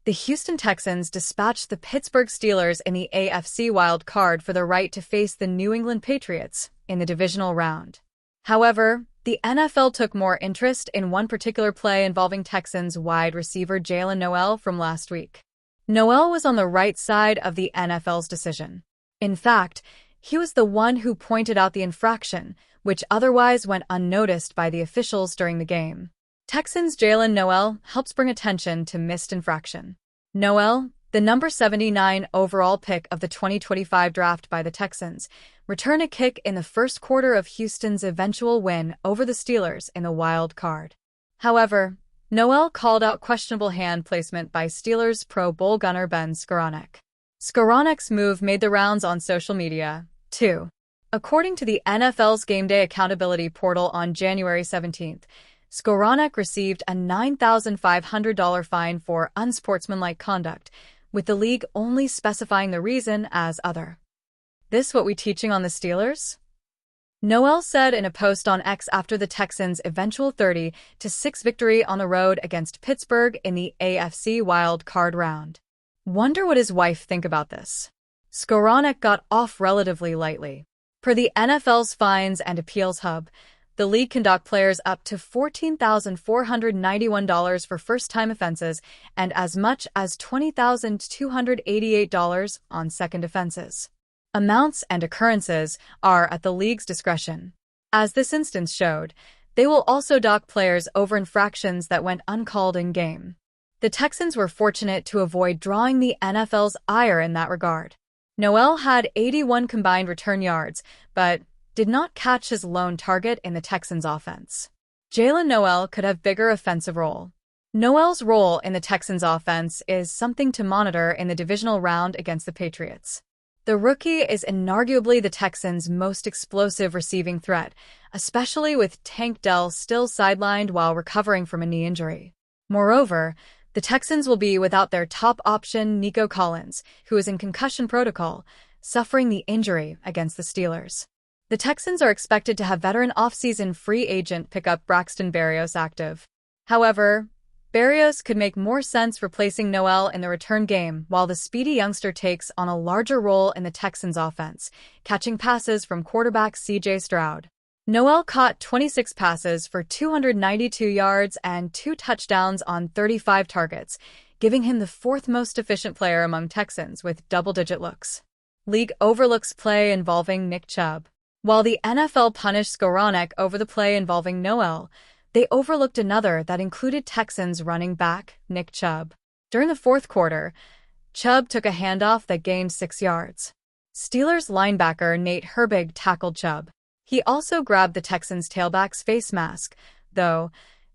The Houston Texans dispatched the Pittsburgh Steelers in the AFC wild card for the right to face the New England Patriots in the divisional round. However, the NFL took more interest in one particular play involving Texans wide receiver Jaylen Noel from last week. Noel was on the right side of the NFL's decision. In fact, he was the one who pointed out the infraction, which otherwise went unnoticed by the officials during the game. Texans' Jaylen Noel helps bring attention to missed infraction. Noel, the number 79 overall pick of the 2025 draft by the Texans, returned a kick in the first quarter of Houston's eventual win over the Steelers in the wild card. However, Noel called out questionable hand placement by Steelers Pro Bowl gunner Ben Skowronek. Skowronek's move made the rounds on social media, too. According to the NFL's Game Day Accountability Portal on January 17th, Skowronek received a $9,500 fine for unsportsmanlike conduct, with the league only specifying the reason as other. This what we teaching on the Steelers? Noel said in a post on X after the Texans' eventual 30-6 victory on the road against Pittsburgh in the AFC wild card round. Wonder what his wife think about this. Skowronek got off relatively lightly. Per the NFL's Fines and Appeals Hub, the league can dock players up to $14,491 for first-time offenses and as much as $20,288 on second offenses. Amounts and occurrences are at the league's discretion. As this instance showed, they will also dock players over infractions that went uncalled in-game. The Texans were fortunate to avoid drawing the NFL's ire in that regard. Noel had 81 combined return yards, but did not catch his lone target in the Texans' offense. Jaylen Noel could have bigger offensive role. Noel's role in the Texans' offense is something to monitor in the divisional round against the Patriots. The rookie is inarguably the Texans' most explosive receiving threat, especially with Tank Dell still sidelined while recovering from a knee injury. Moreover, the Texans will be without their top option Nico Collins, who is in concussion protocol, suffering the injury against the Steelers. The Texans are expected to have veteran offseason free agent pickup Braxton Berrios active. However, Berrios could make more sense replacing Noel in the return game while the speedy youngster takes on a larger role in the Texans' offense, catching passes from quarterback C.J. Stroud. Noel caught 26 passes for 292 yards and 2 touchdowns on 35 targets, giving him the fourth most efficient player among Texans with double-digit looks. League overlooks play involving Nick Chubb. While the NFL punished Skowronek over the play involving Noel, they overlooked another that included Texans running back Nick Chubb. During the fourth quarter, Chubb took a handoff that gained 6 yards. Steelers linebacker Nate Herbig tackled Chubb. He also grabbed the Texans' tailback's face mask, though,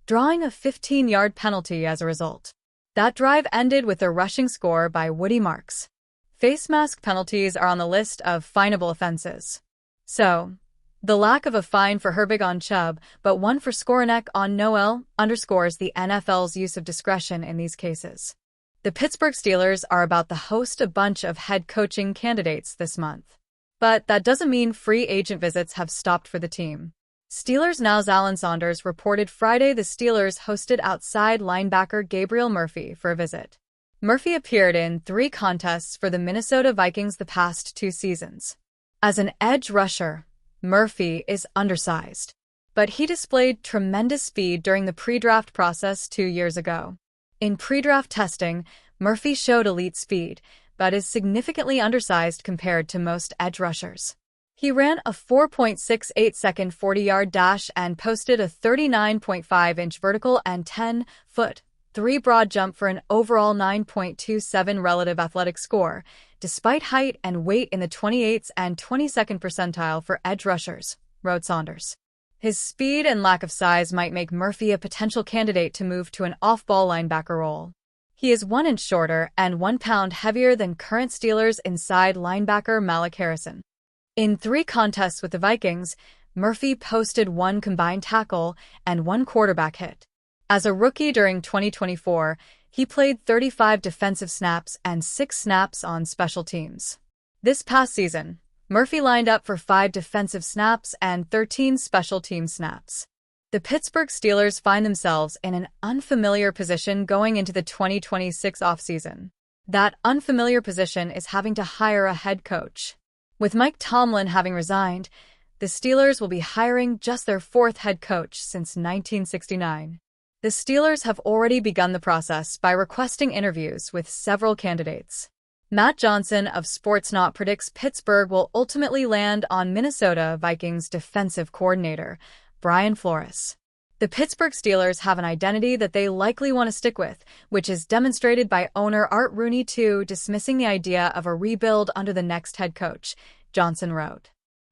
drawing a 15-yard penalty as a result. That drive ended with a rushing score by Woody Marks. Face mask penalties are on the list of finable offenses. So, the lack of a fine for Herbig on Chubb, but one for Skowronek on Noel, underscores the NFL's use of discretion in these cases. The Pittsburgh Steelers are about to host a bunch of head coaching candidates this month. But that doesn't mean free agent visits have stopped for the team. Steelers Now's Alan Saunders reported Friday the Steelers hosted outside linebacker Gabriel Murphy for a visit. Murphy appeared in 3 contests for the Minnesota Vikings the past 2 seasons. As an edge rusher, Murphy is undersized, but he displayed tremendous speed during the pre-draft process 2 years ago. In pre-draft testing, Murphy showed elite speed, but is significantly undersized compared to most edge rushers. He ran a 4.68-second 40-yard dash and posted a 39.5-inch vertical and 10-foot 3 broad jump for an overall 9.27 relative athletic score, despite height and weight in the 28th and 22nd percentile for edge rushers, wrote Saunders. His speed and lack of size might make Murphy a potential candidate to move to an off-ball linebacker role. He is 1 inch shorter and 1 pound heavier than current Steelers inside linebacker Malik Harrison. In 3 contests with the Vikings, Murphy posted 1 combined tackle and 1 quarterback hit. As a rookie during 2024, he played 35 defensive snaps and 6 snaps on special teams. This past season, Murphy lined up for 5 defensive snaps and 13 special team snaps. The Pittsburgh Steelers find themselves in an unfamiliar position going into the 2026 offseason. That unfamiliar position is having to hire a head coach. With Mike Tomlin having resigned, the Steelers will be hiring just their fourth head coach since 1969. The Steelers have already begun the process by requesting interviews with several candidates. Matt Johnson of Sportsnaut predicts Pittsburgh will ultimately land on Minnesota Vikings defensive coordinator Brian Flores. The Pittsburgh Steelers have an identity that they likely want to stick with, which is demonstrated by owner Art Rooney II dismissing the idea of a rebuild under the next head coach, Johnson wrote.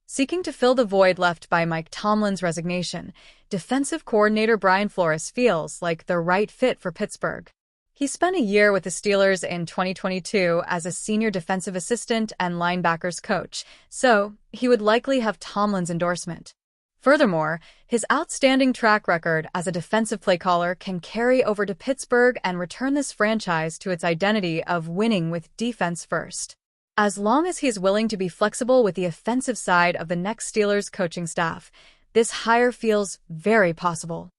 Seeking to fill the void left by Mike Tomlin's resignation, defensive coordinator Brian Flores feels like the right fit for Pittsburgh. He spent a year with the Steelers in 2022 as a senior defensive assistant and linebackers coach, so he would likely have Tomlin's endorsement. Furthermore, his outstanding track record as a defensive play caller can carry over to Pittsburgh and return this franchise to its identity of winning with defense first. As long as he is willing to be flexible with the offensive side of the next Steelers coaching staff, this hire feels very possible.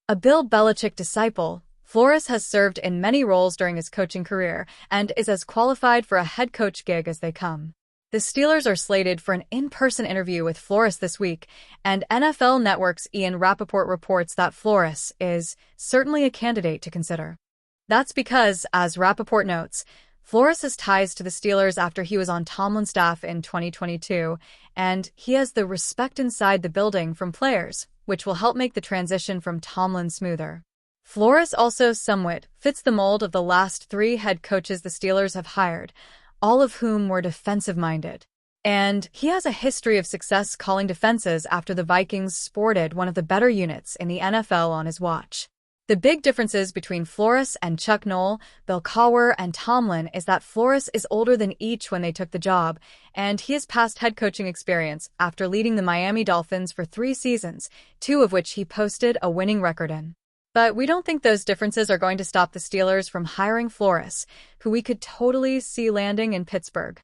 A Bill Belichick disciple, Flores has served in many roles during his coaching career and is as qualified for a head coach gig as they come. The Steelers are slated for an in-person interview with Flores this week, and NFL Network's Ian Rappaport reports that Flores is certainly a candidate to consider. That's because, as Rappaport notes, Flores has ties to the Steelers after he was on Tomlin's staff in 2022, and he has the respect inside the building from players, which will help make the transition from Tomlin smoother. Flores also somewhat fits the mold of the last three head coaches the Steelers have hired, all of whom were defensive-minded. And he has a history of success calling defenses after the Vikings sported one of the better units in the NFL on his watch. The big differences between Flores and Chuck Noll, Bill Cowher, and Tomlin is that Flores is older than each when they took the job, and he has past head coaching experience after leading the Miami Dolphins for 3 seasons, 2 of which he posted a winning record in. But we don't think those differences are going to stop the Steelers from hiring Flores, who we could totally see landing in Pittsburgh.